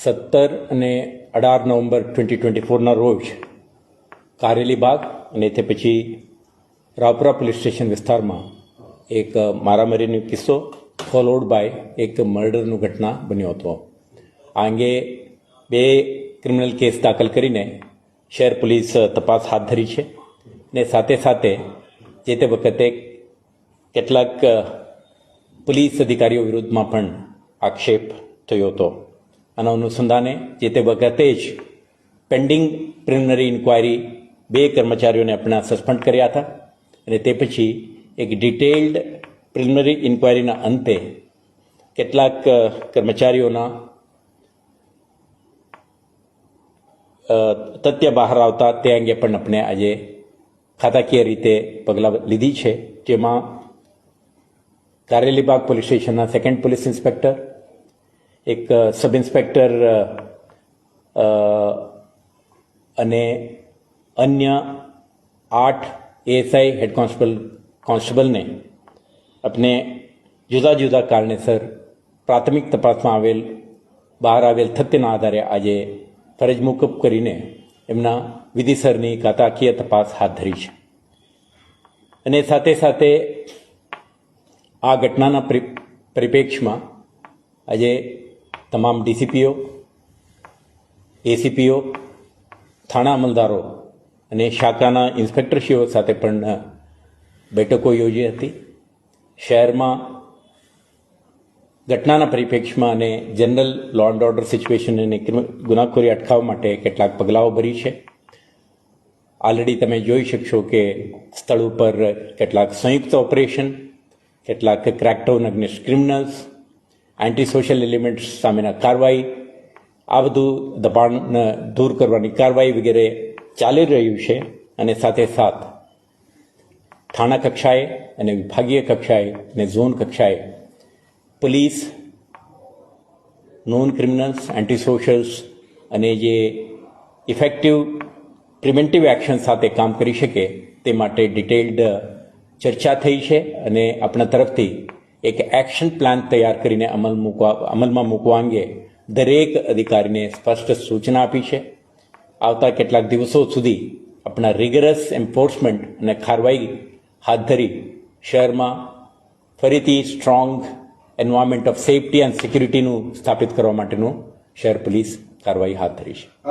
17 અને 18 નવેમ્બર 2024ના રોજ કારેલી બાગ અને તે પછી રાવપુરા પોલીસ સ્ટેશન વિસ્તારમાં એક મારામારીનો કિસ્સો ફોલોડ બાય એક મર્ડરનું ઘટના બન્યો હતો. આ અંગે 2 ક્રિમિનલ કેસ દાખલ કરીને શહેર પોલીસ તપાસ હાથ ધરી છે ને સાથે સાથે જે તે વખતે કેટલાક પોલીસ અધિકારીઓ વિરુદ્ધમાં પણ આક્ષેપ થયો હતો. આના અનુસંધાને જે તે વખતે જ પેન્ડિંગ પ્રિલિમિનરી ઇન્ક્વાયરી 2 કર્મચારીઓને આપણે સસ્પેન્ડ કર્યા હતા અને તે પછી એક ડિટેલ્ડ પ્રિલિમિનરી ઇન્ક્વાયરીના અંતે કેટલાક કર્મચારીઓના તથ્ય બહાર આવતા તે અંગે પણ આપણે આજે ખાતાકીય રીતે પગલાં લીધી છે, જેમાં કારેલીબાગ પોલીસ સ્ટેશનના 2nd પોલીસ ઇન્સ્પેક્ટર, એક સબ ઇન્સ્પેક્ટર અને અન્ય 8 એએસઆઈ હેડ કોન્સ્ટેબલને આપણે જુદા જુદા કારણેસર પ્રાથમિક તપાસમાં બહાર આવેલ તથ્યના આધારે આજે ફરજ મોકૂફ કરીને એમના વિધિસરની ખાતાકીય તપાસ હાથ ધરી છે. અને સાથે સાથે આ ઘટનાના પરિપ્રેક્ષમાં આજે તમામ ડીસીપીઓ, એસીપીઓ, થાણા અમલદારો અને શાખાના ઇન્સ્પેક્ટરશ્રીઓ સાથે પણ બેઠકો યોજી હતી. શહેરમાં ઘટનાના પરિપ્રેક્ષમાં અને general law and order situation અને ગુનાખોરી અટકાવવા માટે કેટલાક પગલાઓ ભરી છે. ઓલરેડી તમે જોઈ શકશો કે સ્થળ ઉપર કેટલાક સંયુક્ત ઓપરેશન, કેટલાક crackdown against criminals, anti social elements સામેના કાર્યવાહી, આ બધું દબાણ દૂર કરવાની કાર્યવાહી વગેરે ચાલી રહ્યું છે. અને સાથે સાથ થાણા કક્ષાએ અને વિભાગીય કક્ષાએ અને ઝોન કક્ષાએ પોલીસ નોન ક્રિમિનલ્સ, એન્ટી સોશિયલ્સ અને જે ઇફેક્ટિવ પ્રિવેન્ટિવ એક્શન સાથે કામ કરી શકે તે માટે ડિટેલ્ડ ચર્ચા થઈ છે અને આપણા તરફથી એક એક્શન પ્લાન તૈયાર કરીને અમલમાં મૂકવા અંગે દરેક અધિકારીને સ્પષ્ટ સૂચના આપી છે. આવતા કેટલાક દિવસો સુધી આપણા રિગરસ એન્ફોર્સમેન્ટ અને કાર્યવાહી હાથ ધરી શહેરમાં ફરીથી strong environment of safety and સિક્યુરિટીનું સ્થાપિત કરવા માટેનું શહેર પોલીસ કાર્યવાહી હાથ ધરી છે.